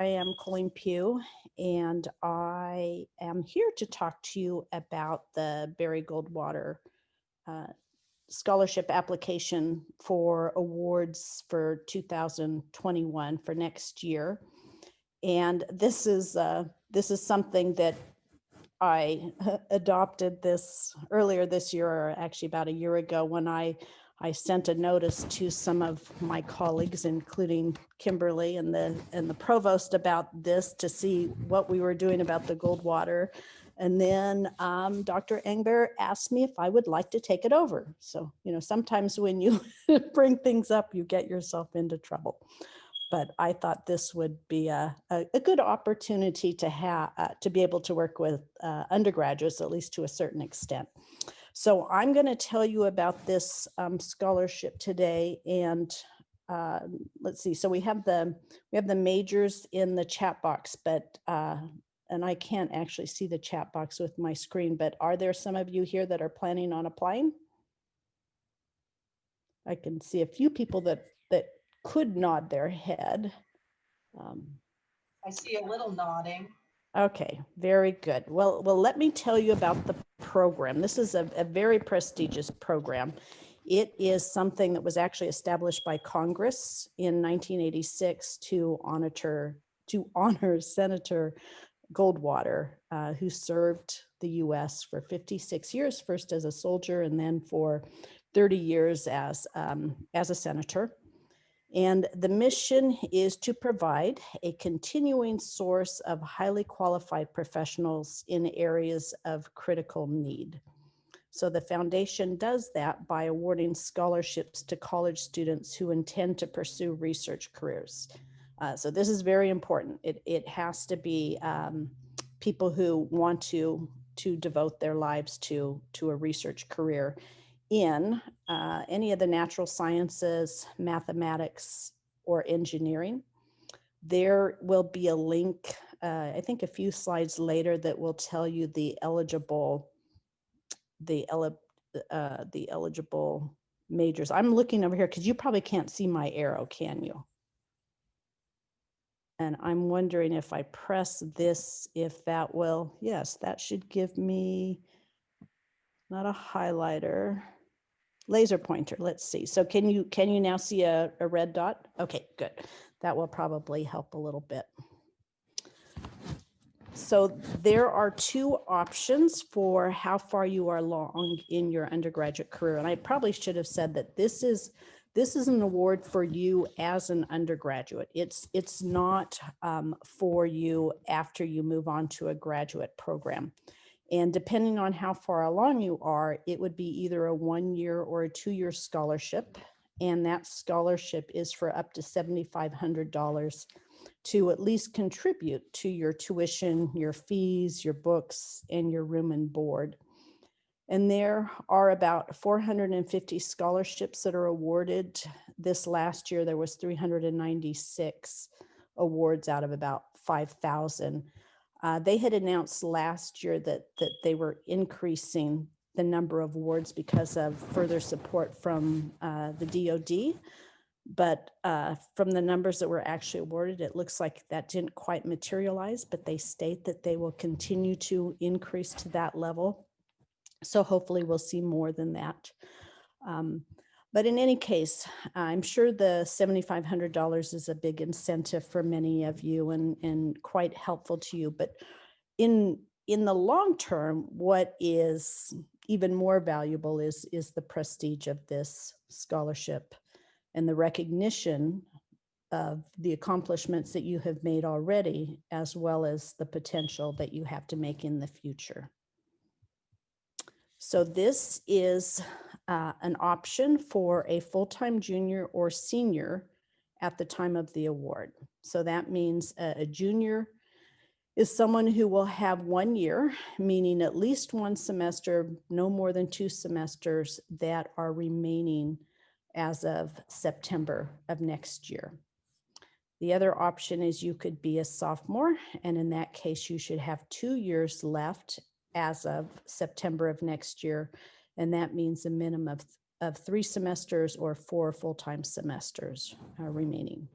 am Colleen Pugh, and I am here to talk to you about the Barry Goldwater uh, Scholarship application for awards for 2021 for next year. And this is something that I adopted this earlier this year, or actually about a year ago, when I sent a notice to some of my colleagues, including Kimberly and the provost, about this to see what we were doing about the Goldwater. And then Dr. Engber asked me if I would like to take it over. So, sometimes when you bring things up, you get yourself into trouble. But I thought this would be a good opportunity to have to be able to work with undergraduates, at least to a certain extent. So I'm going to tell you about this scholarship today, and let's see. So we have the majors in the chat box, but and I can't actually see the chat box with my screen. But are there some of you here that are planning on applying? I can see a few people that could nod their head. I see a little nodding. Okay, very good. Well, let me tell you about the program. This is a very prestigious program. It is something that was actually established by Congress in 1986 to honor Senator Goldwater, who served the U.S. for 56 years, first as a soldier and then for 30 years as a senator. And the mission is to provide a continuing source of highly qualified professionals in areas of critical need. So the foundation does that by awarding scholarships to college students who intend to pursue research careers. So this is very important. It has to be people who want to devote their lives to a research career in any of the natural sciences, mathematics, or engineering. There will be a link, I think a few slides later, that will tell you the eligible majors. I'm looking over here because you probably can't see my arrow, can you? And I'm wondering if I press this, if that will, yes, that should give me, not a highlighter, laser pointer. Let's see. So can you now see a red dot? Okay, good. That will probably help a little bit. So there are two options for how far you are along in your undergraduate career. And I probably should have said that this is an award for you as an undergraduate. It's not for you after you move on to a graduate program. And depending on how far along you are, it would be either a 1-year or a 2-year scholarship. And that scholarship is for up to $7,500 to at least contribute to your tuition, your fees, your books, and your room and board. And there are about 450 scholarships that are awarded. This last year, there was 396 awards out of about 5,000. They had announced last year that they were increasing the number of awards because of further support from the DoD. But from the numbers that were actually awarded, it looks like that didn't quite materialize, but they state that they will continue to increase to that level. So hopefully we'll see more than that. But in any case, I'm sure the $7,500 is a big incentive for many of you and quite helpful to you. But in the long term, what is even more valuable is the prestige of this scholarship and the recognition of the accomplishments that you have made already, as well as the potential that you have to make in the future. So this is an option for a full-time junior or senior at the time of the award. So that means a junior is someone who will have 1 year, meaning at least one semester, no more than 2 semesters that are remaining as of September of next year. The other option is you could be a sophomore, and in that case, you should have 2 years left as of September of next year, and that means a minimum of 3 semesters or 4 full-time semesters remaining.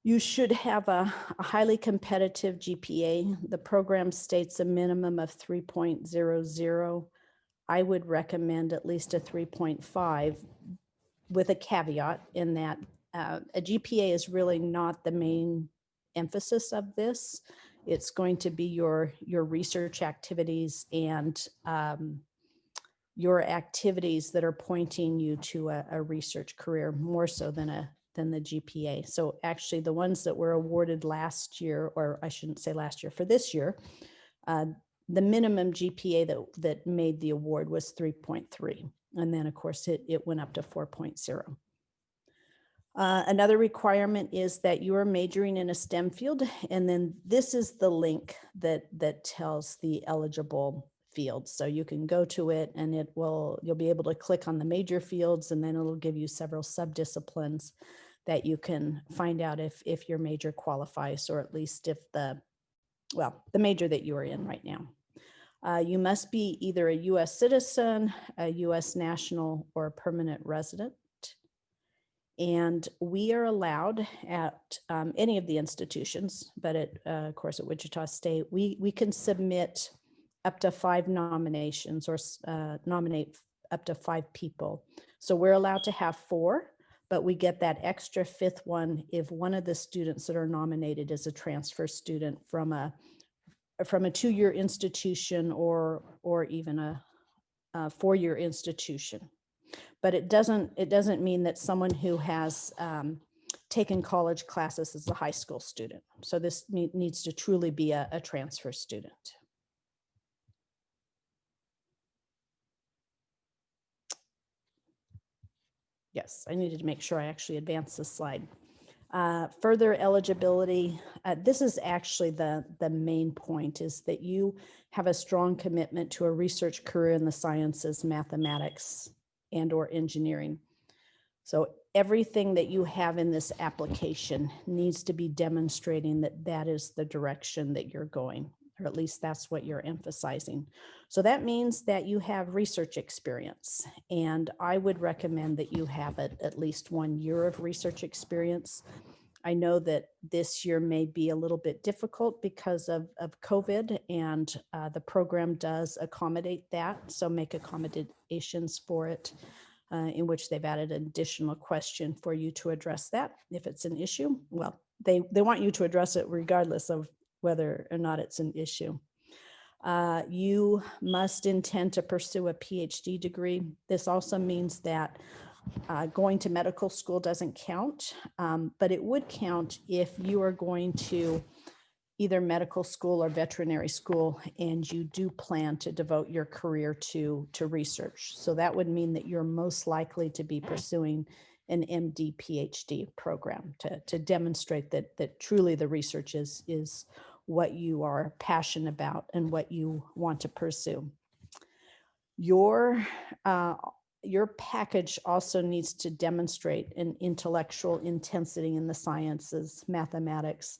You should have a highly competitive GPA. The program states a minimum of 3.00. I would recommend at least a 3.5 with a caveat in that a GPA is really not the main emphasis of this. It's going to be your research activities and your activities that are pointing you to a research career more so than the GPA. So actually the ones that were awarded last year, or I shouldn't say last year, for this year, the minimum GPA that made the award was 3.3. And then of course it went up to 4.0. Another requirement is that you are majoring in a STEM field. And then this is the link that tells the eligible fields. So you can go to it and you'll be able to click on the major fields, and then it'll give you several subdisciplines that you can find out if your major qualifies, or at least if the major that you are in right now. You must be either a U.S. citizen, a U.S. national, or a permanent resident. And we are allowed at any of the institutions, but of course at Wichita State, we can submit up to 5 nominations, or nominate up to 5 people. So we're allowed to have 4, but we get that extra 5th one if one of the students that are nominated is a transfer student from a 2-year institution or even a 4-year institution. But it doesn't mean that someone who has taken college classes is a high school student. So this needs to truly be a transfer student. Yes, I needed to make sure I actually advanced this slide. Further eligibility, this is actually the main point, is that you have a strong commitment to a research career in the sciences, mathematics, and or engineering. So everything that you have in this application needs to be demonstrating that that is the direction that you're going, or at least that's what you're emphasizing. So that means that you have research experience, and I would recommend that you have at least 1 year of research experience. I know that this year may be a little bit difficult because of COVID, and the program does accommodate that. So make accommodations for it, in which they've added an additional question for you to address that if it's an issue. Well, they want you to address it regardless of whether or not it's an issue. You must intend to pursue a PhD degree. This also means that going to medical school doesn't count, but it would count if you are going to either medical school or veterinary school, and you do plan to devote your career to research. So that would mean that you're most likely to be pursuing an MD PhD program to demonstrate that truly the research is what you are passionate about and what you want to pursue. Your package also needs to demonstrate an intellectual intensity in the sciences, mathematics,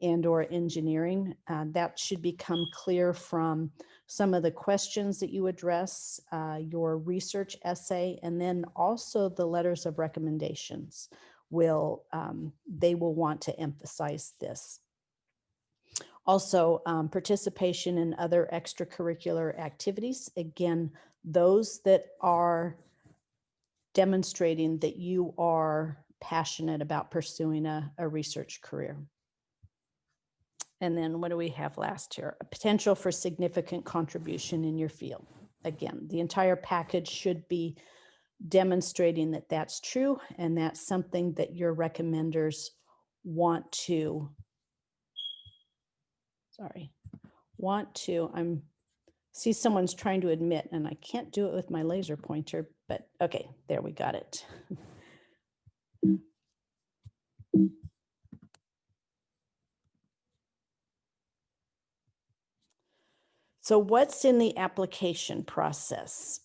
and or engineering. That should become clear from some of the questions that you address, your research essay, and then also the letters of recommendations they will want to emphasize this. Also, participation in other extracurricular activities. Again, those that are demonstrating that you are passionate about pursuing a research career. And then what do we have last here? A potential for significant contribution in your field. Again, the entire package should be demonstrating that that's true, and that's something that your recommenders want to, see someone's trying to admit, and I can't do it with my laser pointer, but okay, there, we got it. So what's in the application process?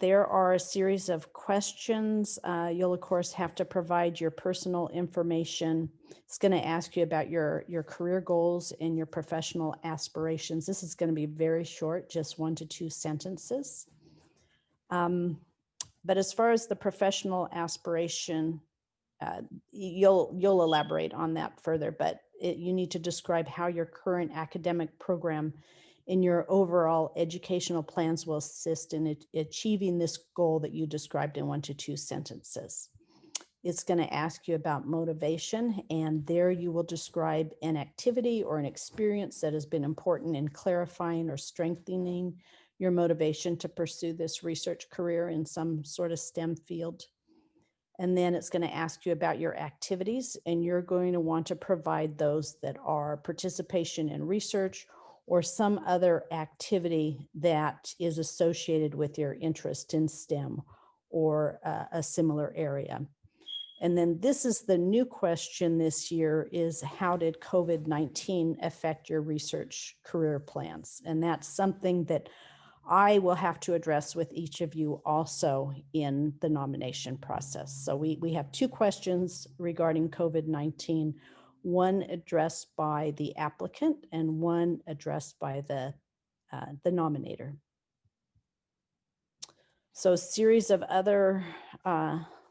There are a series of questions. You'll of course have to provide your personal information. It's going to ask you about your career goals and your professional aspirations. This is going to be very short, just 1 to 2 sentences. But as far as the professional aspiration, you'll elaborate on that further, but you need to describe how your current academic program in your overall educational plans will assist in achieving this goal that you described in 1 to 2 sentences. It's going to ask you about motivation, and there you will describe an activity or an experience that has been important in clarifying or strengthening your motivation to pursue this research career in some sort of STEM field. And then it's going to ask you about your activities, and you're going to want to provide those that are participation in research or some other activity that is associated with your interest in STEM or a similar area. And then this is the new question this year is, how did COVID-19 affect your research career plans? And that's something that I will have to address with each of you also in the nomination process. So we have 2 questions regarding COVID-19, one addressed by the applicant and one addressed by the nominator. So a series of other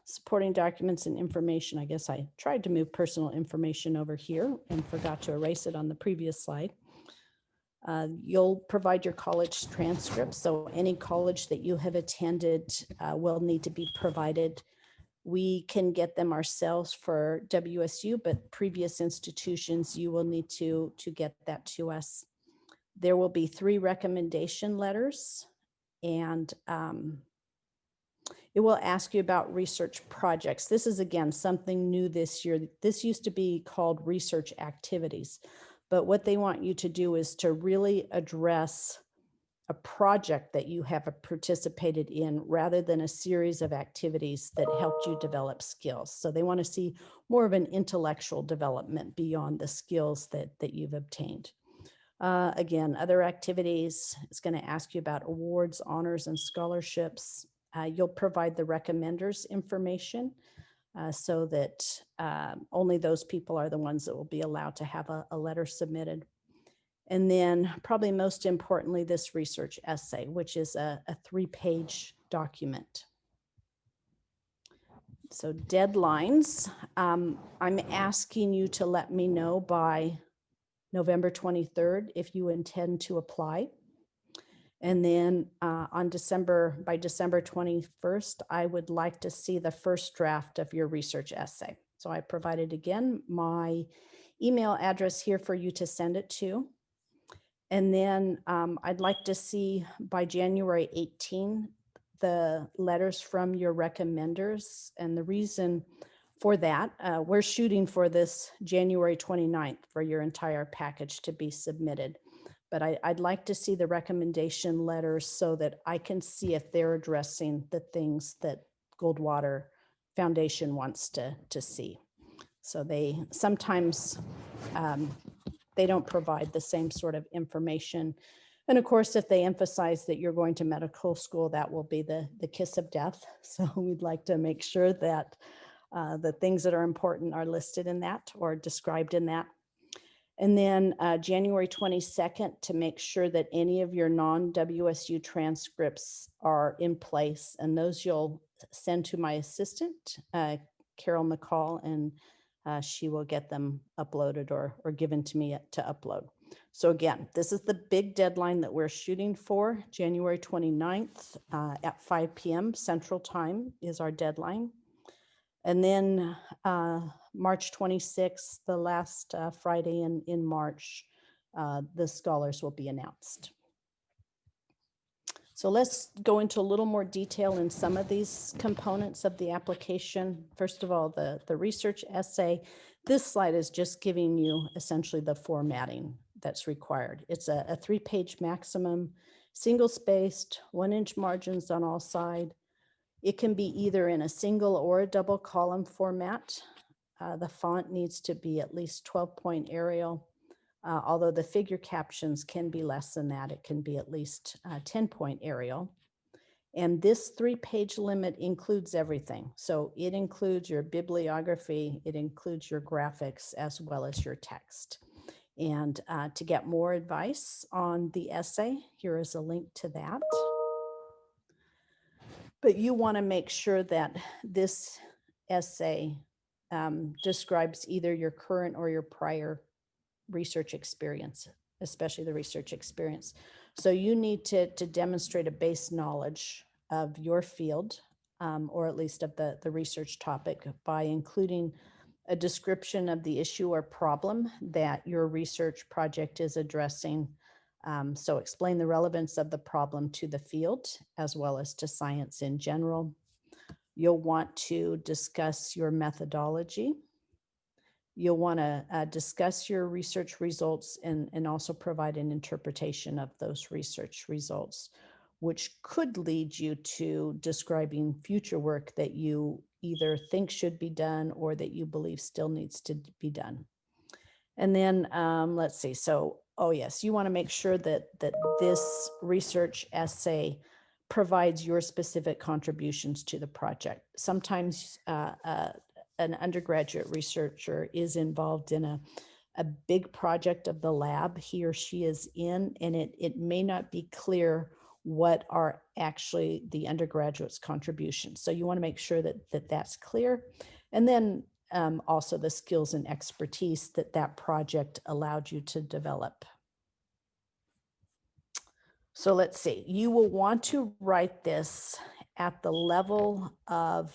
supporting documents and information. I guess I tried to move personal information over here and forgot to erase it on the previous slide. You'll provide your college transcripts. So any college that you have attended will need to be provided. We can get them ourselves for WSU, but previous institutions, you will need to get that to us. There will be 3 recommendation letters, and it will ask you about research projects. This is, again, something new this year. This used to be called research activities, but what they want you to do is to really address a project that you have participated in rather than a series of activities that helped you develop skills. So they want to see more of an intellectual development beyond the skills that you've obtained. Again, other activities, it's going to ask you about awards, honors, and scholarships. You'll provide the recommenders information so that only those people are the ones that will be allowed to have a letter submitted. And then probably most importantly, this research essay, which is a 3-page document. So deadlines, I'm asking you to let me know by November 23rd if you intend to apply. And then by December 21st, I would like to see the first draft of your research essay. So I provided, again, my email address here for you to send it to. And then I'd like to see by January 18, the letters from your recommenders. And the reason for that, we're shooting for this January 29th for your entire package to be submitted. But I'd like to see the recommendation letters so that I can see if they're addressing the things that Goldwater Foundation wants to see. So they sometimes, they don't provide the same sort of information. And of course, if they emphasize that you're going to medical school, that will be the kiss of death. So we'd like to make sure that the things that are important are listed in that or described in that. And then January 22nd, to make sure that any of your non-WSU transcripts are in place, and those you'll send to my assistant, Carol McCall, and she will get them uploaded or given to me to upload. So again, this is the big deadline that we're shooting for. January 29th at 5 p.m. Central Time is our deadline. And then March 26th, the last Friday in March, the scholars will be announced. So let's go into a little more detail in some of these components of the application. First of all, the research essay. This slide is just giving you essentially the formatting that's required. It's a 3-page maximum, single-spaced, 1-inch margins on all sides. It can be either in a single or a double column format. The font needs to be at least 12-point Arial, although the figure captions can be less than that. It can be at least 10-point Arial. And this 3-page limit includes everything. So it includes your bibliography, it includes your graphics, as well as your text. And to get more advice on the essay, here is a link to that. But you want to make sure that this essay describes either your current or your prior research experience, especially the research experience. So you need to demonstrate a base knowledge of your field, or at least of the research topic, by including a description of the issue or problem that your research project is addressing. So explain the relevance of the problem to the field as well as to science in general. You'll want to discuss your methodology. You'll want to discuss your research results and also provide an interpretation of those research results, which could lead you to describing future work that you either think should be done or that you believe still needs to be done. And then let's see. So, oh yes, you want to make sure that this research essay provides your specific contributions to the project. Sometimes an undergraduate researcher is involved in a big project of the lab he or she is in, and it may not be clear what are actually the undergraduate's contributions. So you want to make sure that that's clear. And then also the skills and expertise that project allowed you to develop. So let's see, you will want to write this at the level of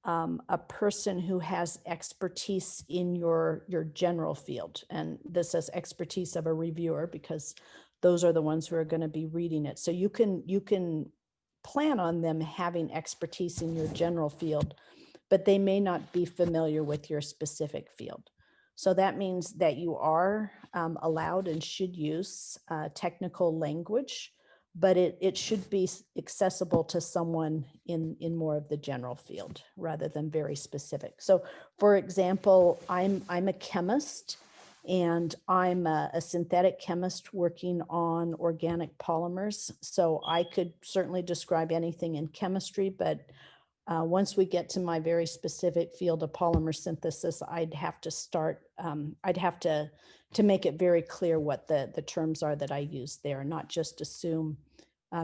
a person who has expertise in your general field. And this is expertise of a reviewer because those are the ones who are going to be reading it. So you can plan on them having expertise in your general field, but they may not be familiar with your specific field. So that means that you are allowed and should use technical language, but it should be accessible to someone in more of the general field rather than very specific. So for example, I'm a chemist, and I'm a synthetic chemist working on organic polymers. So I could certainly describe anything in chemistry, but once we get to my very specific field of polymer synthesis, I'd have to start, I'd have to make it very clear what the terms are that I use there, not just assume.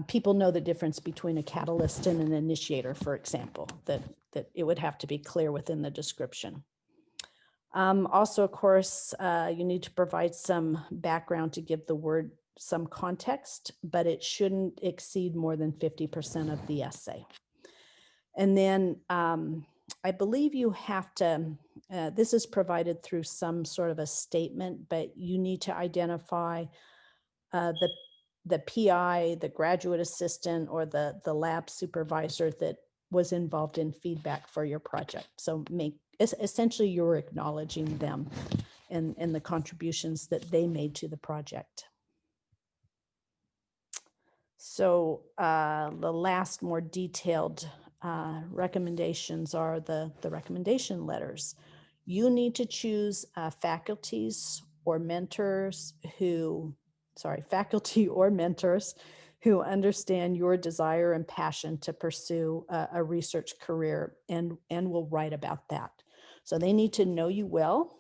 People know the difference between a catalyst and an initiator, for example, that it would have to be clear within the description. Also, of course, you need to provide some background to give the word some context, but it shouldn't exceed more than 50% of the essay. And then I believe you have to, this is provided through some sort of a statement, but you need to identify the PI, the graduate assistant, or the lab supervisor that was involved in feedback for your project. So essentially you're acknowledging them and the contributions that they made to the project. So the last more detailed recommendations are the recommendation letters. You need to choose faculties or mentors who, faculty or mentors who understand your desire and passion to pursue a research career and will write about that. So they need to know you well,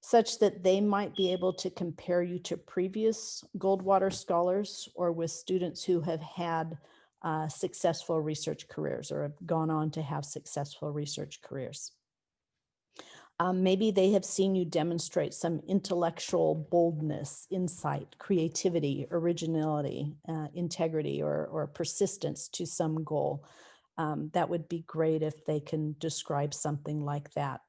such that they might be able to compare you to previous Goldwater scholars or with students who have had successful research careers or have gone on to have successful research careers. Maybe they have seen you demonstrate some intellectual boldness, insight, creativity, originality, integrity, or persistence to some goal. That would be great if they can describe something like that.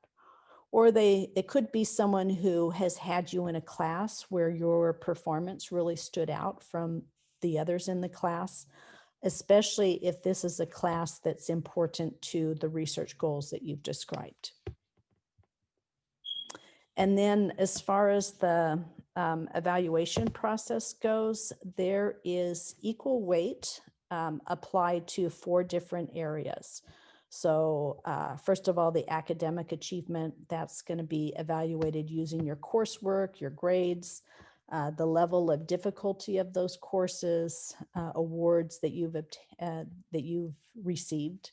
Or it could be someone who has had you in a class where your performance really stood out from the others in the class, especially if this is a class that's important to the research goals that you've described. And then as far as the evaluation process goes, there is equal weight applied to 4 different areas. So first of all, the academic achievement, that's going to be evaluated using your coursework, your grades, the level of difficulty of those courses, awards that you've received,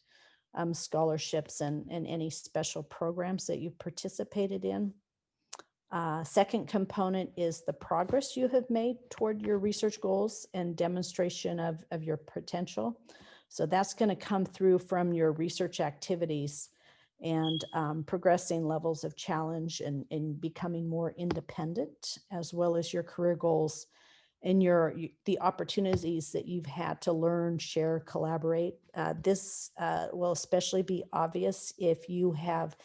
scholarships, and any special programs that you've participated in. Second component is the progress you have made toward your research goals and demonstration of your potential. So that's going to come through from your research activities. and progressing levels of challenge and becoming more independent, as well as your career goals and the opportunities that you've had to learn, share, collaborate. This will especially be obvious if you have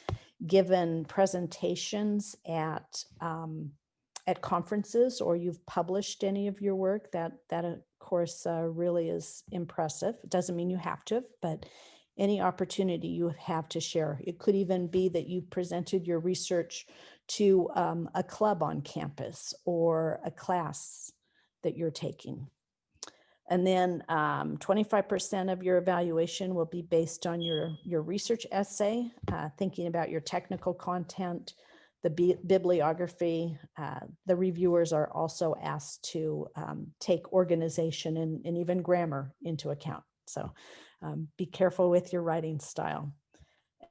given presentations at conferences, or you've published any of your work. That of course really is impressive. It doesn't mean you have to, but any opportunity you have to share. It could even be that you presented your research to a club on campus or a class that you're taking. And then 25% of your evaluation will be based on your research essay, thinking about your technical content, the bibliography. The reviewers are also asked to take organization and even grammar into account. So be careful with your writing style.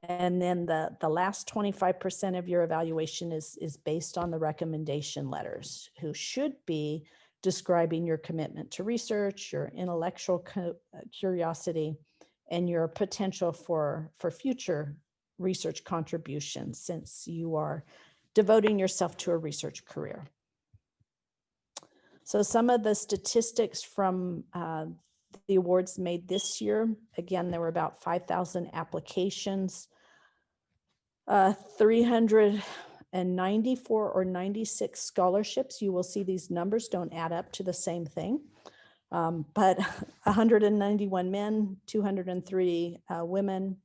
And then the last 25% of your evaluation is based on the recommendation letters, who should be describing your commitment to research, your intellectual curiosity, and your potential for future research contributions, since you are devoting yourself to a research career. So some of the statistics from the awards made this year, again, there were about 5,000 applications, 394 or 96 scholarships. You will see these numbers don't add up to the same thing, but 191 men, 203 women.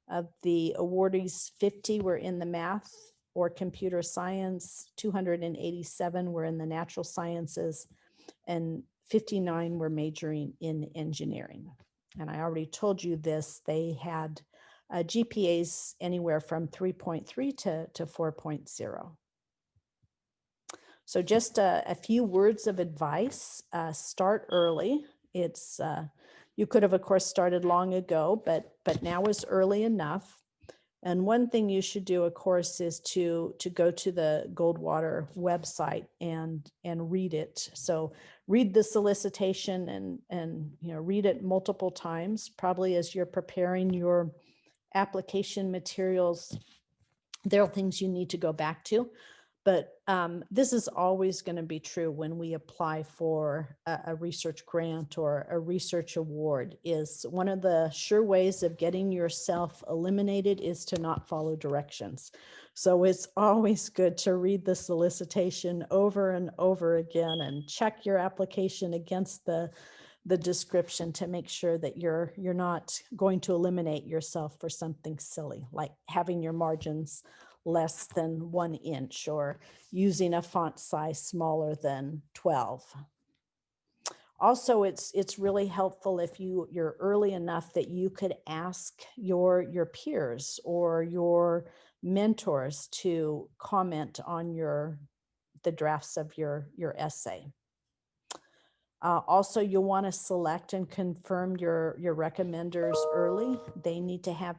Of the awardees, 50 were in the math or computer science, 287 were in the natural sciences, and 59 were majoring in engineering. And I already told you this, they had GPAs anywhere from 3.3 to 4.0. So just a few words of advice. Start early. It's you could have, of course, started long ago, but now is early enough. And one thing you should do, of course, is to go to the Goldwater website and read it. So read the solicitation and read it multiple times, probably as you're preparing your application materials. There are things you need to go back to, but this is always going to be true when we apply for a research grant or a research award. Is one of the sure ways of getting yourself eliminated is to not follow directions. So it's always good to read the solicitation over and over again and check your application against the description to make sure that you're not going to eliminate yourself for something silly, like having your margins less than 1 inch or using a font size smaller than 12. Also, it's really helpful if you're early enough that you could ask your peers or your mentors to comment on the drafts of your essay. Also, you'll want to select and confirm your recommenders early. They need to have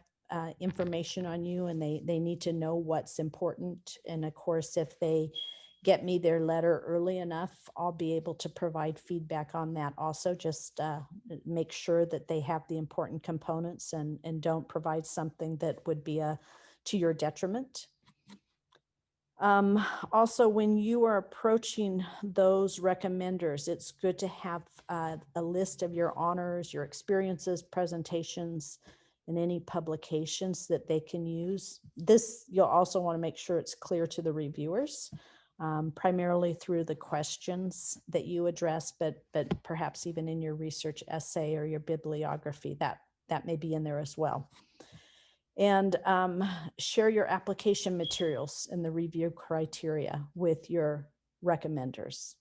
information on you, and they need to know what's important. And of course, if they get me their letter early enough, I'll be able to provide feedback on that also. Just make sure that they have the important components and don't provide something that would be to your detriment. Also, when you are approaching those recommenders, it's good to have a list of your honors, your experiences, presentations, and any publications that they can use. This, you'll also want to make sure it's clear to the reviewers, primarily through the questions that you address, but perhaps even in your research essay or your bibliography, that may be in there as well. And share your application materials and the review criteria with your recommenders.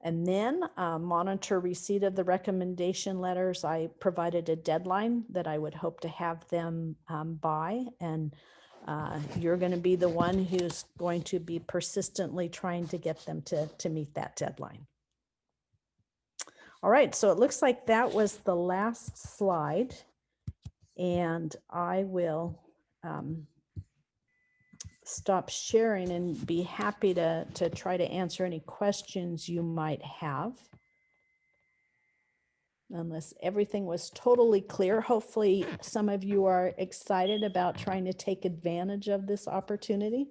And then monitor receipt of the recommendation letters. I provided a deadline that I would hope to have them by, and you're going to be the one who's going to be persistently trying to get them to meet that deadline. All right, so it looks like that was the last slide, and I will stop sharing and be happy to try to answer any questions you might have. Unless everything was totally clear, hopefully some of you are excited about trying to take advantage of this opportunity.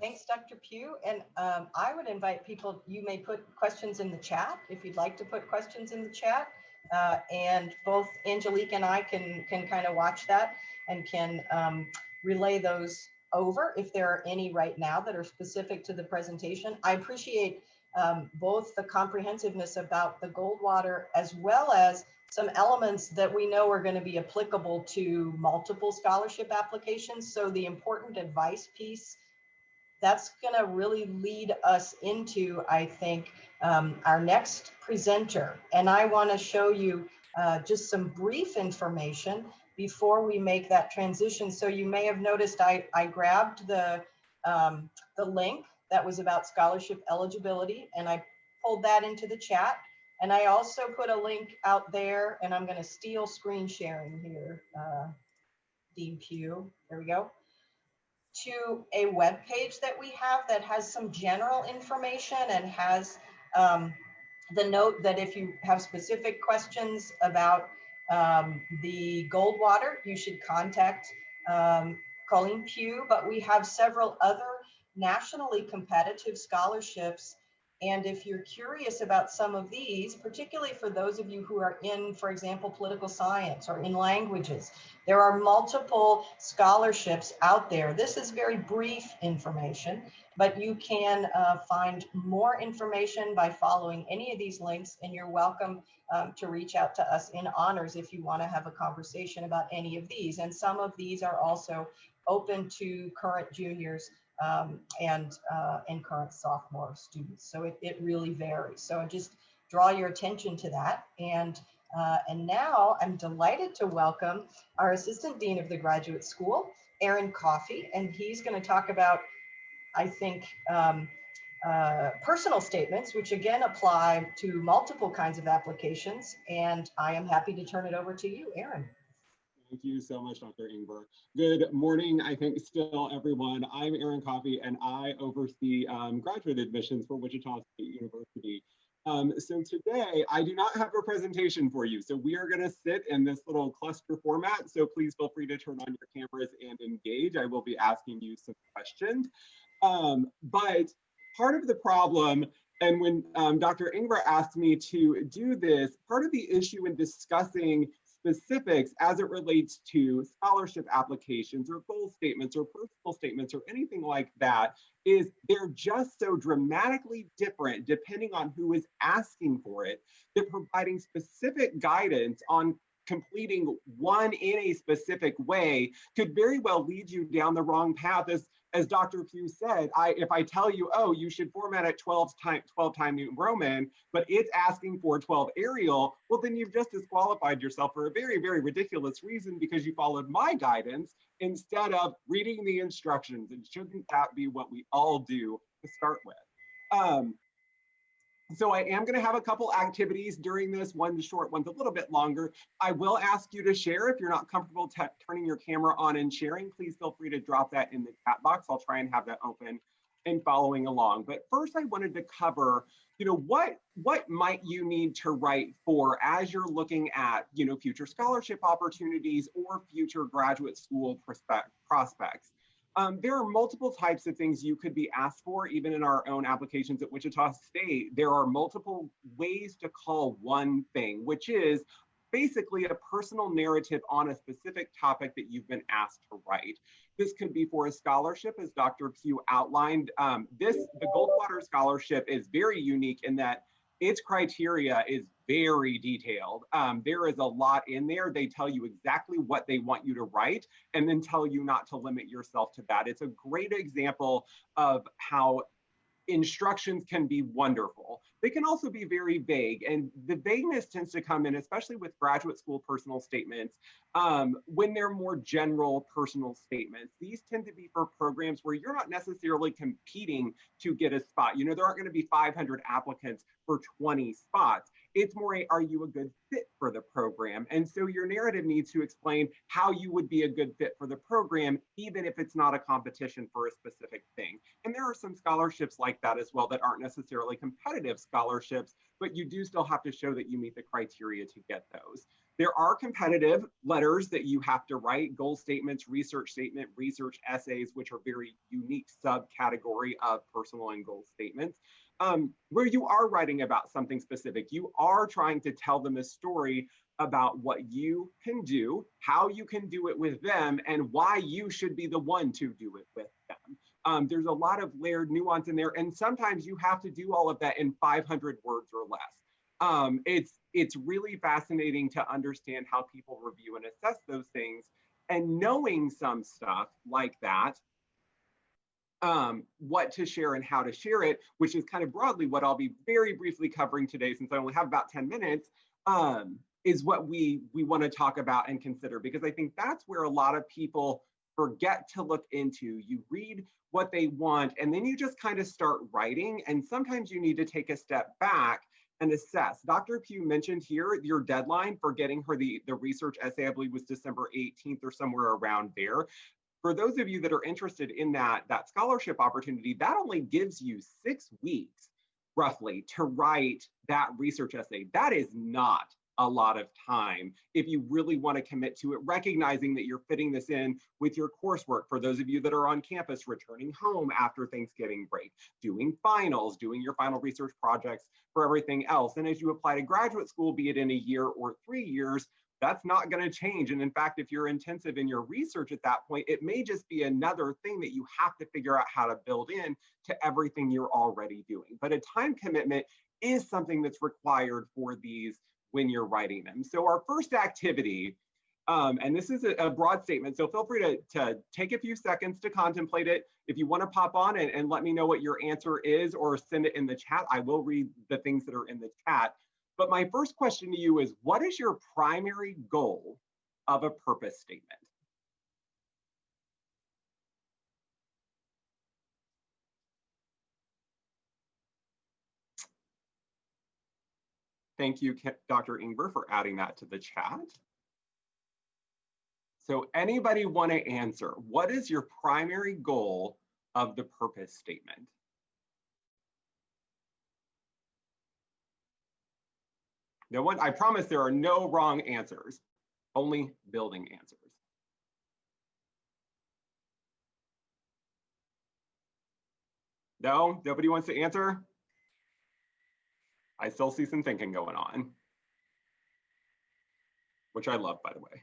Thanks, Dr. Pugh. And I would invite people, you may put questions in the chat if you'd like to put questions in the chat. And both Angelique and I can kind of watch that and can relay those over if there are any right now that are specific to the presentation. I appreciate both the comprehensiveness about the Goldwater as well as some elements that we know are going to be applicable to multiple scholarship applications. So the important advice piece, that's going to really lead us into, I think, our next presenter. And I want to show you just some brief information before we make that transition. So you may have noticed I grabbed the link that was about scholarship eligibility, and I pulled that into the chat. And I also put a link out there, and I'm going to steal screen sharing here, Dean Pugh. There we go, to a web page that we have that has some general information and has the note that if you have specific questions about the Goldwater, you should contact Colleen Pugh, but we have several other nationally competitive scholarships. And if you're curious about some of these, particularly for those of you who are in, for example, political science or in languages, there are multiple scholarships out there. This is very brief information, but you can find more information by following any of these links, and you're welcome to reach out to us in honors if you want to have a conversation about any of these. And some of these are also open to current juniors and current sophomore students. So it really varies. So I just draw your attention to that. And now I'm delighted to welcome our Assistant Dean of the Graduate School, Aaron Coffey, and he's going to talk about, I think, personal statements, which again apply to multiple kinds of applications. And I am happy to turn it over to you, Aaron. Thank you so much, Dr. Ingber. Good morning, I think still everyone. I'm Aaron Coffey, and I oversee graduate admissions for Wichita State University. So today, I do not have a presentation for you. So we are going to sit in this little cluster format. So please feel free to turn on your cameras and engage. I will be asking you some questions. But part of the problem, and when Dr. Ingber asked me to do this, part of the issue in discussing specifics as it relates to scholarship applications or goal statements or personal statements or anything like that is they're just so dramatically different depending on who is asking for it, that providing specific guidance on completing one in a specific way could very well lead you down the wrong path. As Dr. Pugh said, if I tell you, oh, you should format at 12 time New Roman, but it's asking for 12 Arial, well, then you've just disqualified yourself for a very, very ridiculous reason because you followed my guidance instead of reading the instructions. And shouldn't that be what we all do to start with? So I am going to have a couple activities during this, one's short, one's a little bit longer. I will ask you to share. If you're not comfortable turning your camera on and sharing, please feel free to drop that in the chat box. I'll try and have that open and following along. But first I wanted to cover, what might you need to write for as you're looking at, future scholarship opportunities or future graduate school prospects. There are multiple types of things you could be asked for, even in our own applications at Wichita State. There are multiple ways to call one thing, which is basically a personal narrative on a specific topic that you've been asked to write. This could be for a scholarship, as Dr. Pugh outlined. The Goldwater Scholarship is very unique in that its criteria is very detailed. There is a lot in there. They tell you exactly what they want you to write and then tell you not to limit yourself to that. It's a great example of how instructions can be wonderful. They can also be very vague, and the vagueness tends to come in, especially with graduate school personal statements, when they're more general personal statements. These tend to be for programs where you're not necessarily competing to get a spot. There aren't going to be 500 applicants for 20 spots. It's more, are you a good fit for the program? And so your narrative needs to explain how you would be a good fit for the program, even if it's not a competition for a specific thing. And there are some scholarships like that as well that aren't necessarily competitive scholarships, but you do still have to show that you meet the criteria to get those. There are competitive letters that you have to write, goal statements, research statement, research essays, which are very unique subcategory of personal and goal statements. Where you are writing about something specific. You are trying to tell them a story about what you can do, how you can do it with them, and why you should be the one to do it with them. There's a lot of layered nuance in there, and sometimes you have to do all of that in 500 words or less. It's really fascinating to understand how people review and assess those things, and knowing some stuff like that, what to share and how to share it, which is kind of broadly what I'll be very briefly covering today, since I only have about 10 minutes, is what we want to talk about and consider, because I think that's where a lot of people forget to look into. You read what they want, and then you just kind of start writing, and sometimes you need to take a step back and assess. Dr. Pugh mentioned here your deadline for getting her the research essay, I believe was December 18th or somewhere around there. For those of you that are interested in that scholarship opportunity, that only gives you 6 weeks roughly to write that research essay. That is not a lot of time if you really want to commit to it, recognizing that you're fitting this in with your coursework. For those of you that are on campus, returning home after Thanksgiving break, doing finals, doing your final research projects for everything else. And as you apply to graduate school, be it in a year or 3 years, that's not going to change. And in fact, if you're intensive in your research at that point, it may just be another thing that you have to figure out how to build in to everything you're already doing. But a time commitment is something that's required for these when you're writing them. So our first activity, and this is a broad statement, so feel free to take a few seconds to contemplate it. If you want to pop on and let me know what your answer is, or send it in the chat, I will read the things that are in the chat. But my first question to you is, what is your primary goal of a purpose statement? Thank you, Dr. Ingber, for adding that to the chat. So anybody want to answer, what is your primary goal of the purpose statement? No one, I promise there are no wrong answers, only building answers. No, nobody wants to answer? I still see some thinking going on, which I love, by the way.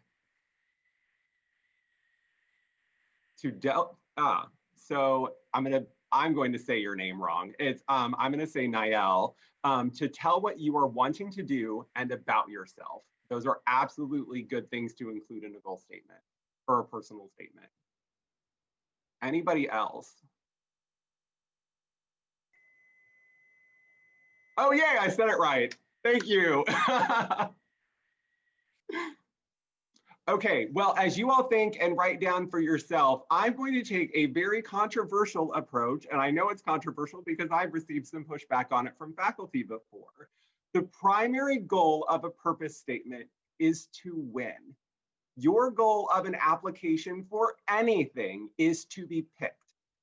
So I'm going to say your name wrong. It's I'm going to say Niall. To tell what you are wanting to do and about yourself. Those are absolutely good things to include in a goal statement or a personal statement. Anybody else? Oh, yay, I said it right. Thank you. Okay, well, as you all think and write down for yourself, I'm going to take a very controversial approach, and I know it's controversial because I've received some pushback on it from faculty before. The primary goal of a purpose statement is to win. Your goal of an application for anything is to be picked.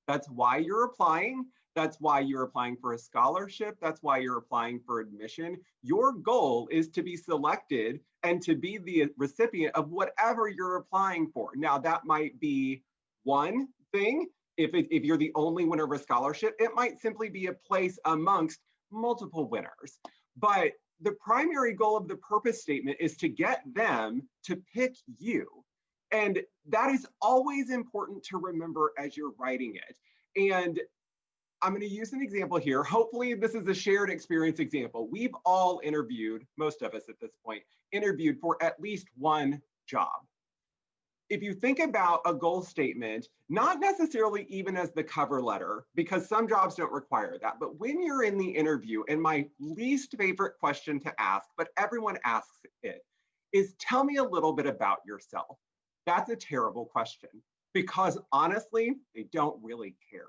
That's why you're applying. That's why you're applying for a scholarship. That's why you're applying for admission. Your goal is to be selected and to be the recipient of whatever you're applying for. Now, that might be one thing. If you're the only winner of a scholarship, it might simply be a place amongst multiple winners. But the primary goal of the purpose statement is to get them to pick you. And that is always important to remember as you're writing it. And I'm going to use an example here. Hopefully this is a shared experience example. We've all interviewed, most of us at this point, interviewed for at least one job. If you think about a goal statement, not necessarily even as the cover letter, because some jobs don't require that, but when you're in the interview, and my least favorite question to ask, but everyone asks it, is tell me a little bit about yourself. That's a terrible question, because honestly, they don't really care.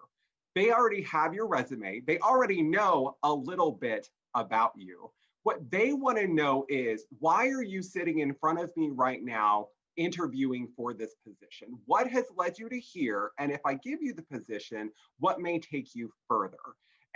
They already have your resume. They already know a little bit about you. What they want to know is, why are you sitting in front of me right now interviewing for this position? What has led you to here? And if I give you the position, what may take you further?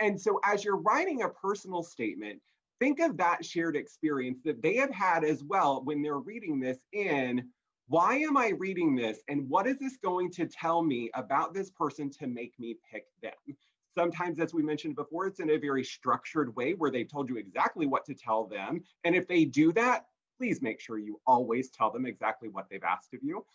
And so as you're writing a personal statement, think of that shared experience that they have had as well when they're reading this in, why am I reading this? And what is this going to tell me about this person to make me pick them? Sometimes, as we mentioned before, it's in a very structured way where they've told you exactly what to tell them. And if they do that, please make sure you always tell them exactly what they've asked of you.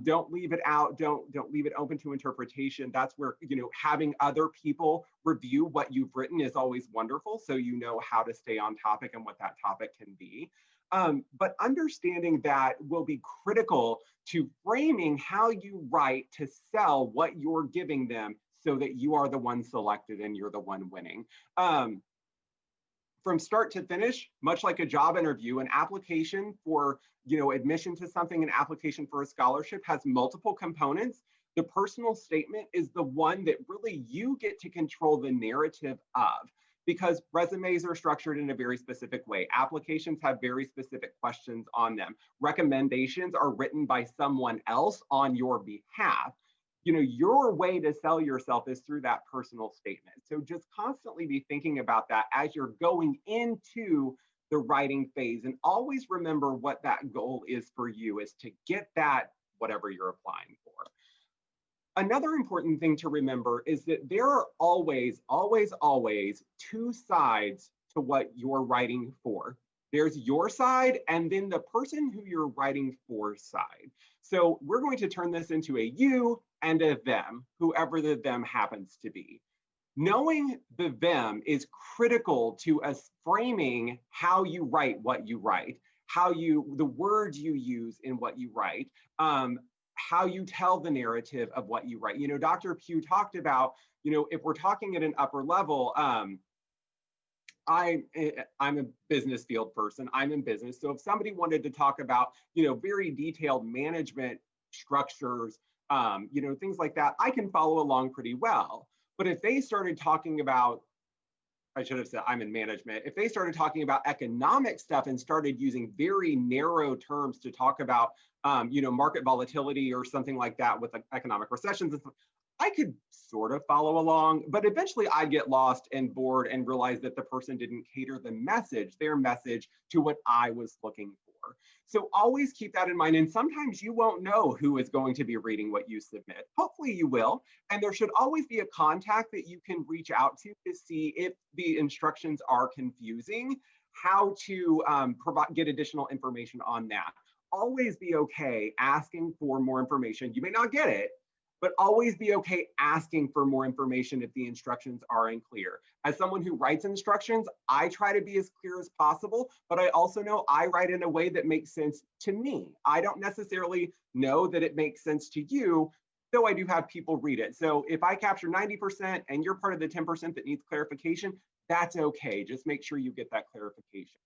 Don't leave it out. Don't leave it open to interpretation. That's where, having other people review what you've written is always wonderful. So you know how to stay on topic and what that topic can be. But understanding that will be critical to framing how you write to sell what you're giving them so that you are the one selected and you're the one winning. From start to finish, much like a job interview, an application for admission to something, an application for a scholarship has multiple components. The personal statement is the one that really you get to control the narrative of, because resumes are structured in a very specific way. Applications have very specific questions on them. Recommendations are written by someone else on your behalf. Your way to sell yourself is through that personal statement. So just constantly be thinking about that as you're going into the writing phase, and always remember what that goal is for you, is to get that whatever you're applying for. Another important thing to remember is that there are always, always, always two sides to what you're writing for. There's your side, and then the person who you're writing for side. So we're going to turn this into a you and a them, whoever the them happens to be. Knowing the them is critical to us framing how you write what you write, the words you use in what you write, how you tell the narrative of what you write. Dr. Pugh talked about, if we're talking at an upper level, I'm a business field person. I'm in business. So if somebody wanted to talk about, very detailed management structures, things like that, I can follow along pretty well. But if they started talking about, I should have said I'm in management, if they started talking about economic stuff and started using very narrow terms to talk about, market volatility or something like that with economic recessions and stuff, I could sort of follow along, but eventually I'd get lost and bored and realize that the person didn't cater their message to what I was looking for. So always keep that in mind. And sometimes you won't know who is going to be reading what you submit. Hopefully you will. And there should always be a contact that you can reach out to see if the instructions are confusing, how to get additional information on that. Always be okay asking for more information. You may not get it, but always be okay asking for more information if the instructions are unclear. As someone who writes instructions, I try to be as clear as possible, but I also know I write in a way that makes sense to me. I don't necessarily know that it makes sense to you, though I do have people read it. So if I capture 90% and you're part of the 10% that needs clarification, that's okay. Just make sure you get that clarification.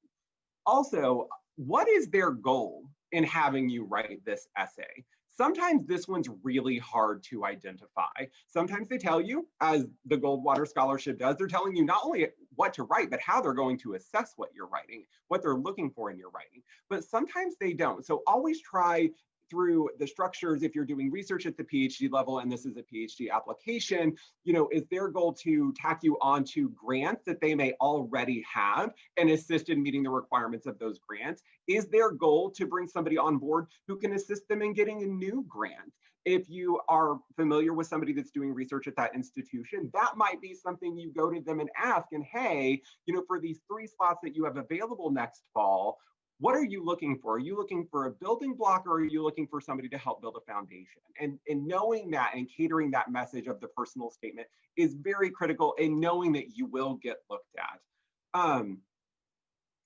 Also, what is their goal in having you write this essay? Sometimes this one's really hard to identify. Sometimes they tell you, as the Goldwater Scholarship does, they're telling you not only what to write, but how they're going to assess what you're writing, what they're looking for in your writing. But sometimes they don't. So always try through the structures, if you're doing research at the PhD level, and this is a PhD application, is their goal to tack you onto grants that they may already have and assist in meeting the requirements of those grants? Is their goal to bring somebody on board who can assist them in getting a new grant? If you are familiar with somebody that's doing research at that institution, that might be something you go to them and ask, and hey, for these 3 slots that you have available next fall, what are you looking for? Are you looking for a building block, or are you looking for somebody to help build a foundation? And knowing that and catering that message of the personal statement is very critical, in knowing that you will get looked at.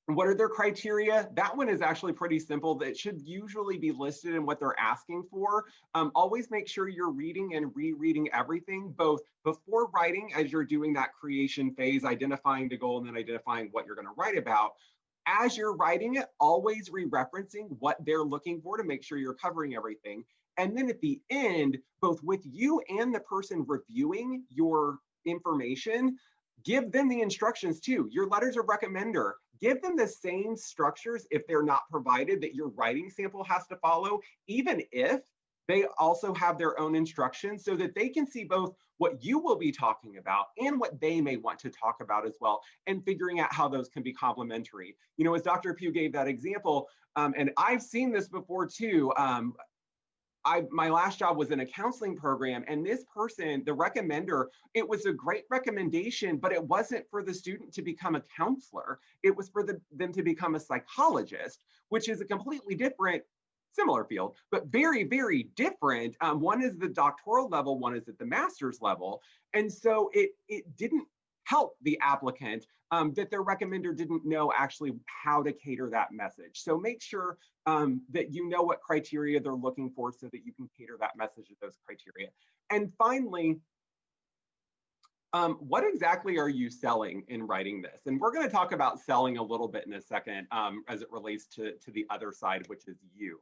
What are their criteria? That one is actually pretty simple. That should usually be listed in what they're asking for. Always make sure you're reading and rereading everything, both before writing, as you're doing that creation phase, identifying the goal and then identifying what you're going to write about. As you're writing it, always re-referencing what they're looking for to make sure you're covering everything. And then at the end, both with you and the person reviewing your information, Give them the instructions too. Your letters of recommender, give them the same structures if they're not provided that your writing sample has to follow, even if they also have their own instructions, so that they can see both what you will be talking about and what they may want to talk about as well, and figuring out how those can be complementary. You know, as Dr. Pugh gave that example, and I've seen this before too, my last job was in a counseling program, and this person, the recommender, it was a great recommendation, but it wasn't for the student to become a counselor. It was for them to become a psychologist, which is a completely different, similar field, but very, very different. One is the doctoral level, one is at the master's level. And so it didn't help the applicant that their recommender didn't know actually how to cater that message. So make sure that you know what criteria they're looking for so that you can cater that message to those criteria. And finally, what exactly are you selling in writing this? And we're going to talk about selling a little bit in a second as it relates to the other side, which is you.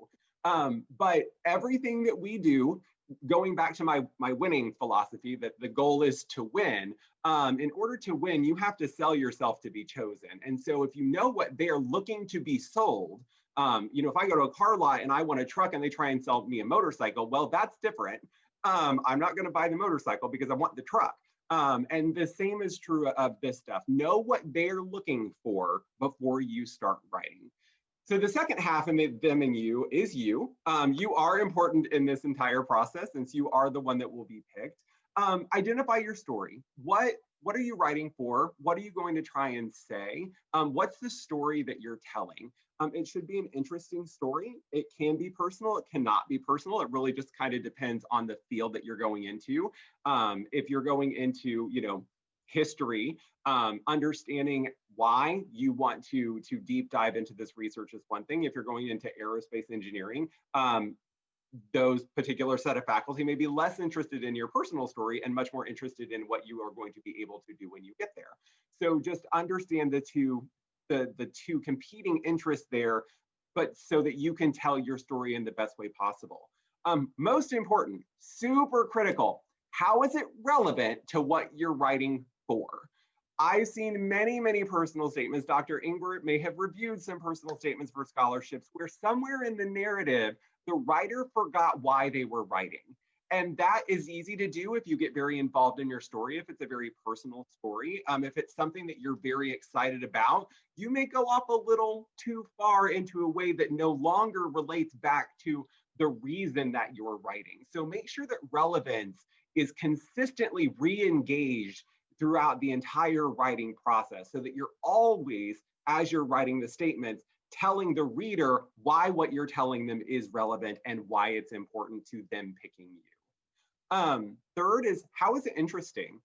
But everything that we do, going back to my winning philosophy, that the goal is to win. In order to win, you have to sell yourself to be chosen. And so if you know what they're looking to be sold, you know, if I go to a car lot and I want a truck and they try and sell me a motorcycle, well, that's different. I'm not going to buy the motorcycle because I want the truck. And the same is true of this stuff. Know what they're looking for before you start writing. So the second half of them and you is you. You are important in this entire process since you are the one that will be picked. Identify your story. What are you writing for? What are you going to try and say? What's the story that you're telling? It should be an interesting story. It can be personal. It cannot be personal. It really just kind of depends on the field that you're going into. If you're going into, you know, history, understanding why you want to deep dive into this research is one thing. If you're going into aerospace engineering, those particular set of faculty may be less interested in your personal story and much more interested in what you are going to be able to do when you get there. So just understand the two competing interests there, but so that you can tell your story in the best way possible. Most important, super critical, how is it relevant to what you're writing for? I've seen many, many personal statements. Dr. Ingber may have reviewed some personal statements for scholarships where somewhere in the narrative, the writer forgot why they were writing. And that is easy to do if you get very involved in your story, if it's a very personal story. If it's something that you're very excited about, you may go off a little too far into a way that no longer relates back to the reason that you're writing. So make sure that relevance is consistently re-engaged throughout the entire writing process so that you're always, as you're writing the statements, telling the reader why what you're telling them is relevant and why it's important to them picking you. Third is, how is it interesting?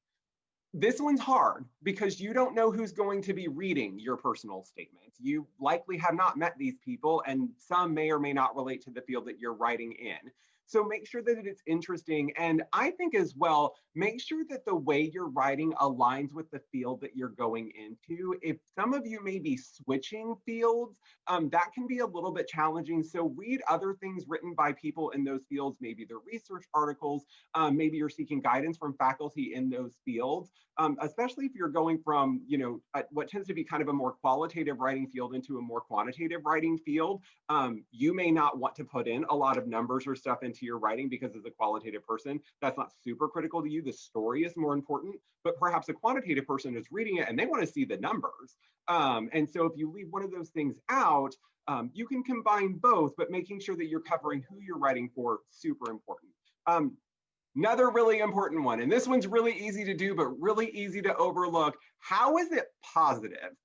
This one's hard because you don't know who's going to be reading your personal statements. You likely have not met these people, and some may or may not relate to the field that you're writing in. So make sure that it's interesting. And I think as well, make sure that the way you're writing aligns with the field that you're going into. If some of you may be switching fields, that can be a little bit challenging. So read other things written by people in those fields, maybe their research articles, maybe you're seeking guidance from faculty in those fields, especially if you're going from, you know, what tends to be kind of a more qualitative writing field into a more quantitative writing field. You may not want to put in a lot of numbers or stuff into your writing because as a qualitative person, that's not super critical to you. The story is more important, but perhaps a quantitative person is reading it and they want to see the numbers. And so if you leave one of those things out, you can combine both, but making sure that you're covering who you're writing for, super important. Another really important one, and this one's really easy to do, but really easy to overlook. How is it positive?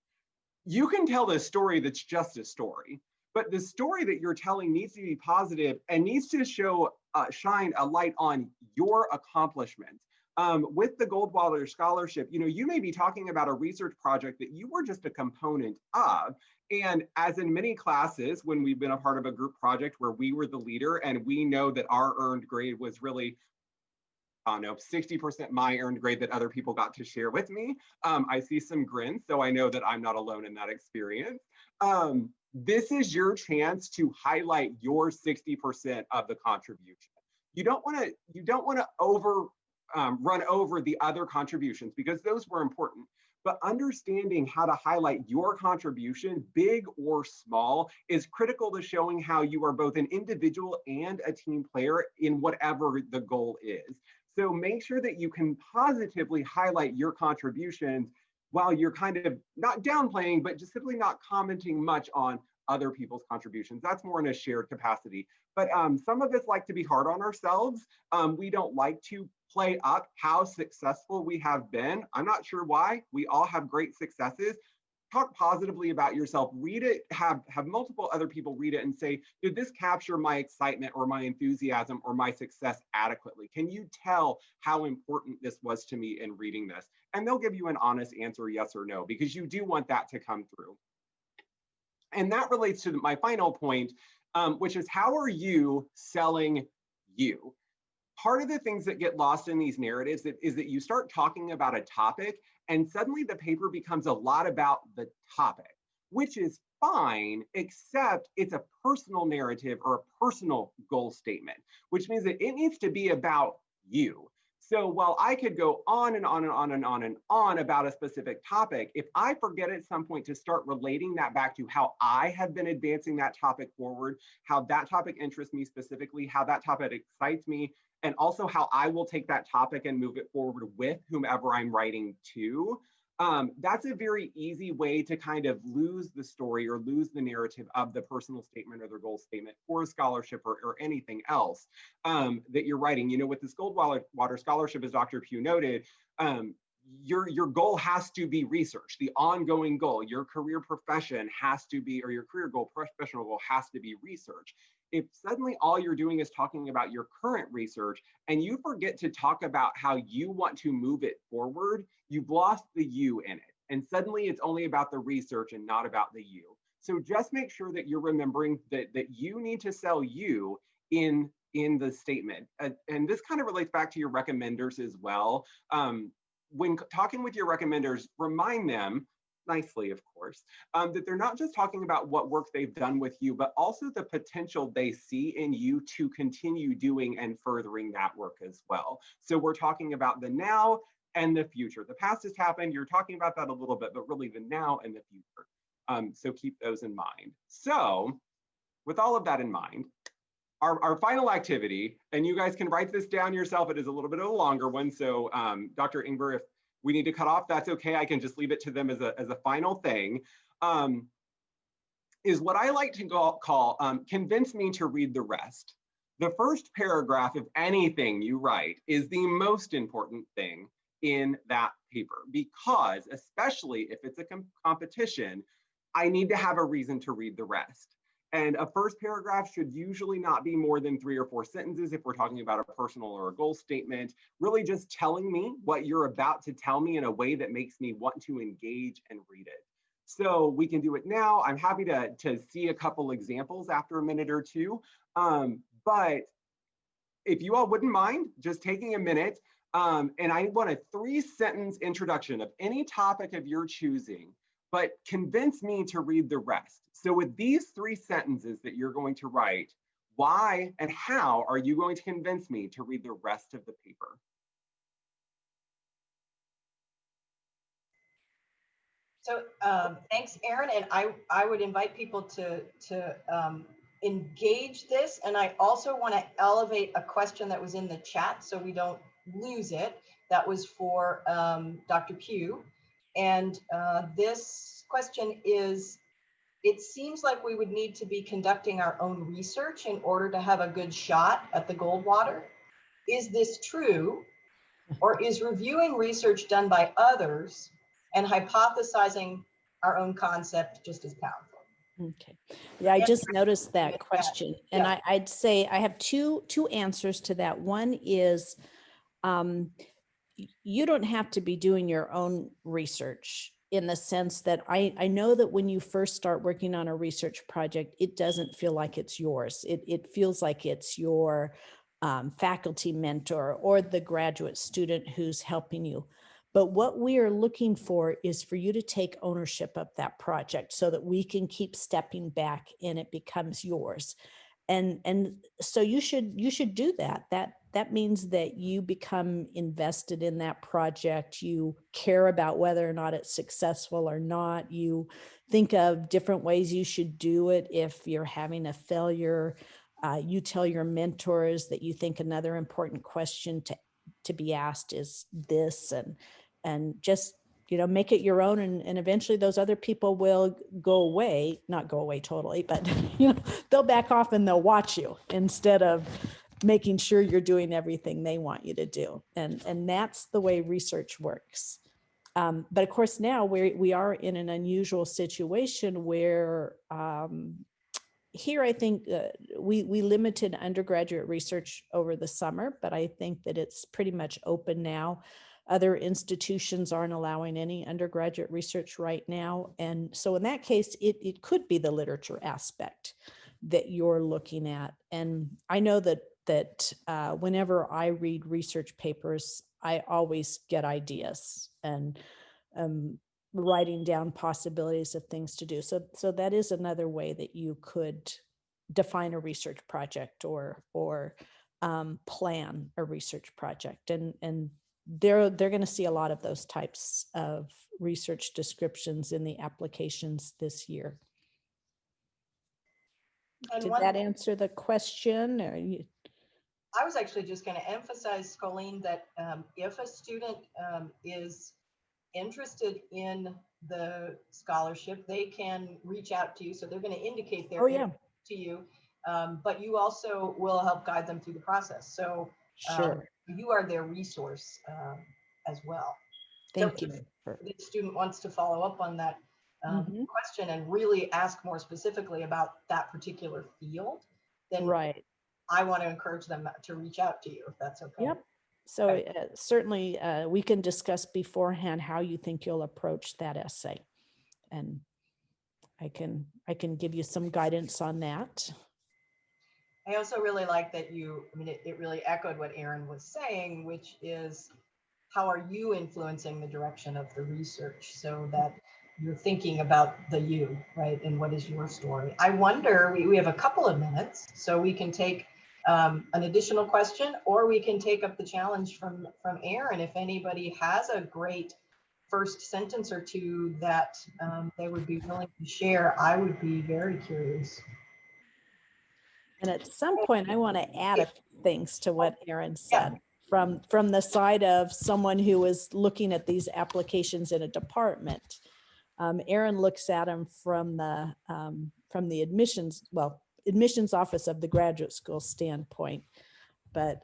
You can tell a story that's just a story, but the story that you're telling needs to be positive and needs to shine a light on your accomplishments. With the Goldwater Scholarship, you know, you may be talking about a research project that you were just a component of. And as in many classes, when we've been a part of a group project where we were the leader and we know that our earned grade was really, I don't know, 60% my earned grade that other people got to share with me. I see some grins, so I know that I'm not alone in that experience. This is your chance to highlight your 60% of the contribution. You don't want to run over the other contributions because those were important. But understanding how to highlight your contribution, big or small, is critical to showing how you are both an individual and a team player in whatever the goal is. So make sure that you can positively highlight your contributions while you're kind of not downplaying, but just simply not commenting much on other people's contributions. That's more in a shared capacity. But some of us like to be hard on ourselves. We don't like to play up how successful we have been. I'm not sure why. We all have great successes. Talk positively about yourself. Read it, have multiple other people read it and say, did this capture my excitement or my enthusiasm or my success adequately? Can you tell how important this was to me in reading this? And they'll give you an honest answer, yes or no, because you do want that to come through. And that relates to my final point, which is how are you selling you? Part of the things that get lost in these narratives is that you start talking about a topic and suddenly the paper becomes a lot about the topic, which is fine, except it's a personal narrative or a personal goal statement, which means that it needs to be about you. So while I could go on and on and on and on and on about a specific topic, if I forget at some point to start relating that back to how I have been advancing that topic forward, how that topic interests me specifically, how that topic excites me, and also how I will take that topic and move it forward with whomever I'm writing to, that's a very easy way to kind of lose the story or lose the narrative of the personal statement or the goal statement for a scholarship or anything else that you're writing. You know, with this Goldwater Scholarship, as Dr. Pugh noted, your goal has to be research, the ongoing goal. Your career profession has to be, or your career goal, professional goal has to be research. If suddenly all you're doing is talking about your current research and you forget to talk about how you want to move it forward, you've lost the you in it. And suddenly it's only about the research and not about the you. So just make sure that you're remembering that you need to sell you in the statement. And this kind of relates back to your recommenders as well. When talking with your recommenders, remind them, nicely, of course, that they're not just talking about what work they've done with you, but also the potential they see in you to continue doing and furthering that work as well. So we're talking about the now and the future. The past has happened, you're talking about that a little bit, but really the now and the future. So keep those in mind. So with all of that in mind, our final activity, and you guys can write this down yourself, it is a little bit of a longer one. So Dr. Ingber, if we need to cut off, that's okay. I can just leave it to them as a final thing, is what I like to call convince me to read the rest. The first paragraph of anything you write is the most important thing in that paper, because especially if it's a competition, I need to have a reason to read the rest. And a first paragraph should usually not be more than 3 or 4 sentences if we're talking about a personal or a goal statement, really just telling me what you're about to tell me in a way that makes me want to engage and read it. So we can do it now. I'm happy to see a couple examples after a minute or two. But if you all wouldn't mind just taking a minute, and I want a 3-sentence introduction of any topic of your choosing, but convince me to read the rest. So with these 3 sentences that you're going to write, why and how are you going to convince me to read the rest of the paper? So thanks, Erin. And I would invite people to engage this. And I also want to elevate a question that was in the chat so we don't lose it. That was for Dr. Pugh. And this question is, it seems like we would need to be conducting our own research in order to have a good shot at the Goldwater. Is this true? Or is reviewing research done by others and hypothesizing our own concept just as powerful? Okay. Yeah, I just noticed that question. And Yeah. I'd say I have two answers to that. One is you don't have to be doing your own research, in the sense that I know that when you first start working on a research project, it doesn't feel like it's yours. It feels like it's your faculty mentor or the graduate student who's helping you. But what we are looking for is for you to take ownership of that project so that we can keep stepping back and it becomes yours. And so you should do that. that means that you become invested in that project. You care about whether or not it's successful or not. You think of different ways you should do it if you're having a failure. You tell your mentors that you think another important question to be asked is this, and just, you know, make it your own, and eventually those other people will go away, not go away totally, but you know, they'll back off and they'll watch you instead of making sure you're doing everything they want you to do. And that's the way research works. But of course, now we are in an unusual situation where here, I think we limited undergraduate research over the summer, but I think that it's pretty much open now. Other institutions aren't allowing any undergraduate research right now. And so in that case, it could be the literature aspect that you're looking at. And I know that whenever I read research papers, I always get ideas and writing down possibilities of things to do. So that is another way that you could define a research project or plan a research project. And they're going to see a lot of those types of research descriptions in the applications this year. And Did that answer the question? Or I was actually just going to emphasize, Colleen, that if a student is interested in the scholarship, they can reach out to you. So they're going to indicate their interest to you, but you also will help guide them through the process. So sure, you are their resource as well. Thank so you. If the student wants to follow up on that question and really ask more specifically about that particular field, then right. I want to encourage them to reach out to you, if that's okay. Yep. So certainly we can discuss beforehand how you think you'll approach that essay. And I can give you some guidance on that. I also really like that it really echoed what Erin was saying, which is, how are you influencing the direction of the research so that you're thinking about the you, right? And what is your story? I wonder, we have a couple of minutes, so we can take an additional question, or we can take up the challenge from Erin. If anybody has a great first sentence or two that they would be willing to share, I would be very curious. And at some point, I want to add a few things to what Erin said from the side of someone who is looking at these applications in a department. Erin looks at them from the admissions office of the graduate school standpoint. But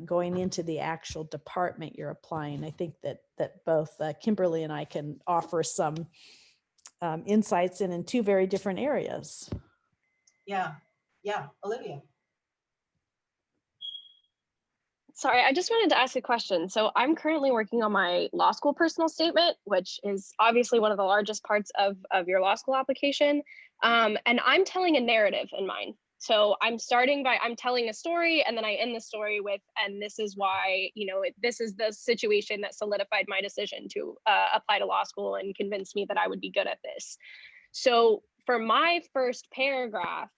going into the actual department you're applying, I think that both Kimberly and I can offer some insights in two very different areas. Yeah, Olivia. Sorry, I just wanted to ask a question. So I'm currently working on my law school personal statement, which is obviously one of the largest parts of your law school application. And I'm telling a narrative in mine. So I'm starting by, I'm telling a story, and then I end the story with, and this is why, this is the situation that solidified my decision to apply to law school and convinced me that I would be good at this. So for my first paragraph,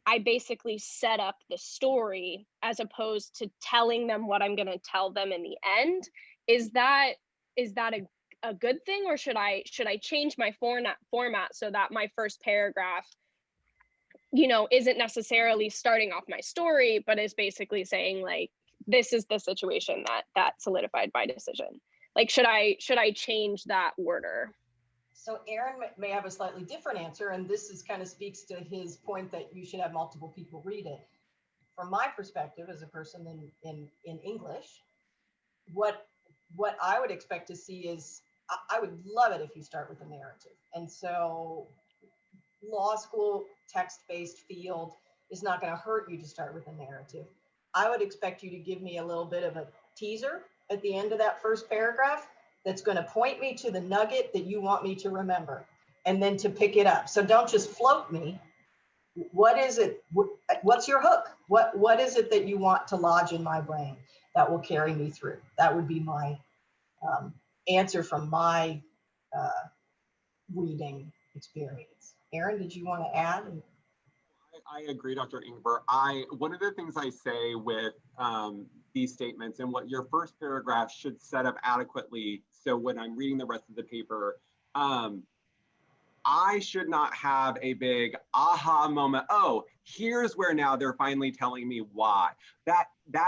I basically set up the story as opposed to telling them what I'm going to tell them in the end. Is that a good thing, or should I change my format so that my first paragraph, isn't necessarily starting off my story, but is basically saying, like, this is the situation that solidified my decision? Like, should I change that order? So Aaron may have a slightly different answer, and this kind of speaks to his point that you should have multiple people read it. From my perspective as a person in English, what I would expect to see is, I would love it if you start with a narrative. And so law school text-based field is not going to hurt you to start with a narrative. I would expect you to give me a little bit of a teaser at the end of that first paragraph that's going to point me to the nugget that you want me to remember, and then to pick it up. So don't just float me. What is it? What's your hook? What is it that you want to lodge in my brain that will carry me through? That would be my answer from my reading experience. Erin, did you want to add? I agree, Dr. Ingber. One of the things I say with these statements, and what your first paragraph should set up adequately. So when I'm reading the rest of the paper, I should not have a big aha moment. Oh, here's where now they're finally telling me why. That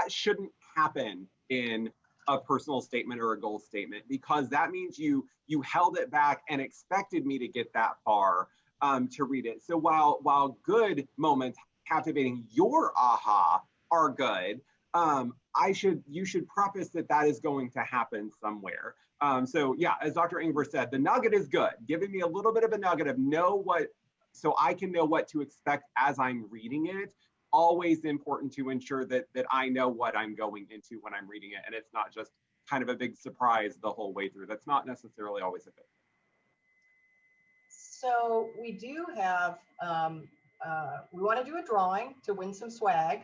shouldn't happen in a personal statement or a goal statement, because that means you held it back and expected me to get that far to read it. So while good moments captivating your aha are good, you should preface that is going to happen somewhere. So yeah, as Dr. Ingber said, the nugget is good. Giving me a little bit of a nugget of so I can know what to expect as I'm reading it. Always important to ensure that I know what I'm going into when I'm reading it, and it's not just kind of a big surprise the whole way through. That's not necessarily always a good. So we do have, we want to do a drawing to win some swag.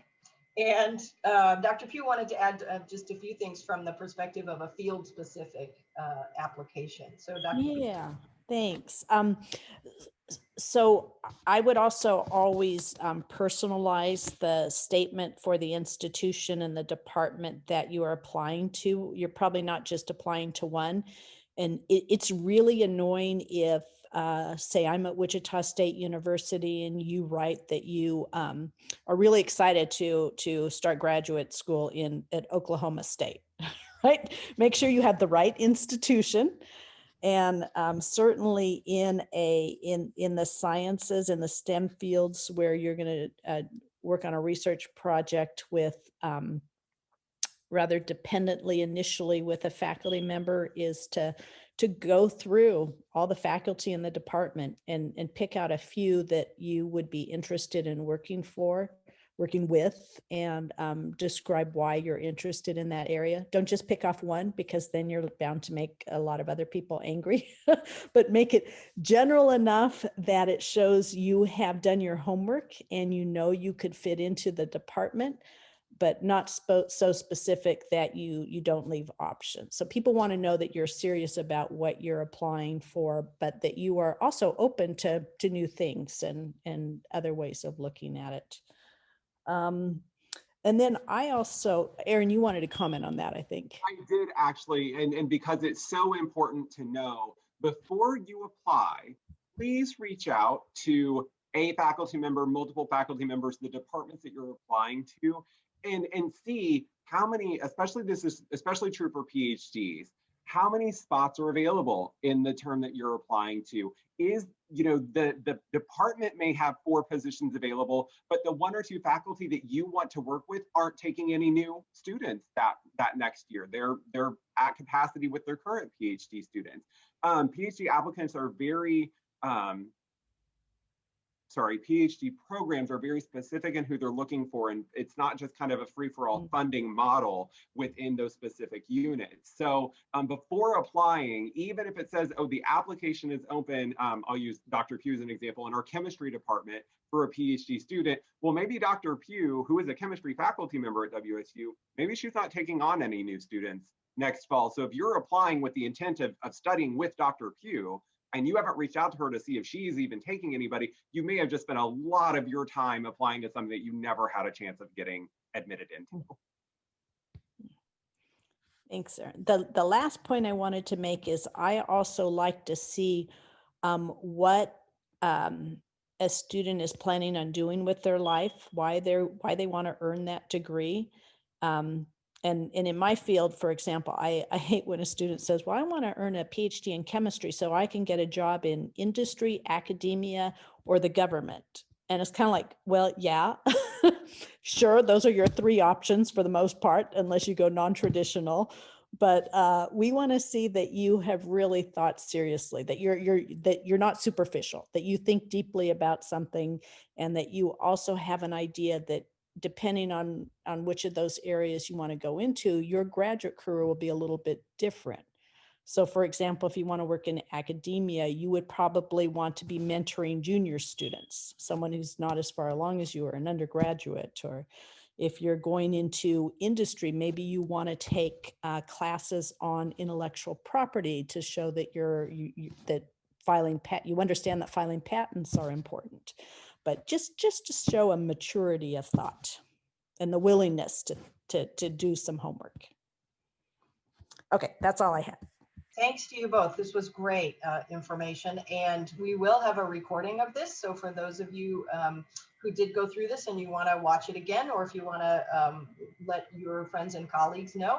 And Dr. Pugh wanted to add just a few things from the perspective of a field-specific application. So Dr. Yeah, thanks. So I would also always personalize the statement for the institution and the department that you are applying to. You're probably not just applying to one. And it's really annoying if, say, I'm at Wichita State University and you write that you are really excited to start graduate school at Oklahoma State, right? Make sure you have the right institution. And certainly in the sciences and the STEM fields where you're going to work on a research project with rather dependently initially with a faculty member, is to go through all the faculty in the department and pick out a few that you would be interested in working with, and describe why you're interested in that area. Don't just pick off one, because then you're bound to make a lot of other people angry, but make it general enough that it shows you have done your homework and you know you could fit into the department, but not so specific that you don't leave options. So people want to know that you're serious about what you're applying for, but that you are also open to new things and other ways of looking at it. And then I also, Erin, you wanted to comment on that, I think. I did actually, and because it's so important to know, before you apply, please reach out to a faculty member, multiple faculty members, the departments that you're applying to, and see how many, this is especially true for PhDs, how many spots are available in the term that you're applying to. The department may have 4 positions available, but the 1 or 2 faculty that you want to work with aren't taking any new students that next year. They're at capacity with their current PhD students. PhD applicants are PhD programs are very specific in who they're looking for, and it's not just kind of a free-for-all funding model within those specific units. So before applying, even if it says, oh, the application is open, I'll use Dr. Pugh as an example, in our chemistry department for a PhD student, well, maybe Dr. Pugh, who is a chemistry faculty member at WSU, maybe she's not taking on any new students next fall. So if you're applying with the intent of studying with Dr. Pugh, and you haven't reached out to her to see if she's even taking anybody, you may have just spent a lot of your time applying to something that you never had a chance of getting admitted into. Thanks, Erin. The last point I wanted to make is I also like to see what a student is planning on doing with their life, why they want to earn that degree. And in my field, for example, I hate when a student says, well, I want to earn a PhD in chemistry so I can get a job in industry, academia, or the government. And it's kind of like, well, yeah, sure, those are your 3 options for the most part, unless you go non-traditional. But we want to see that you have really thought seriously, that you're not superficial, that you think deeply about something, and that you also have an idea that depending on which of those areas you want to go into, your graduate career will be a little bit different. So for example, if you want to work in academia, you would probably want to be mentoring junior students, someone who's not as far along as you, or an undergraduate. Or if you're going into industry, maybe you want to take classes on intellectual property to show that you understand that filing patents are important. But just to show a maturity of thought and the willingness to do some homework. Okay, that's all I had. Thanks to you both. This was great information, and we will have a recording of this. So for those of you who did go through this and you want to watch it again, or if you want to let your friends and colleagues know,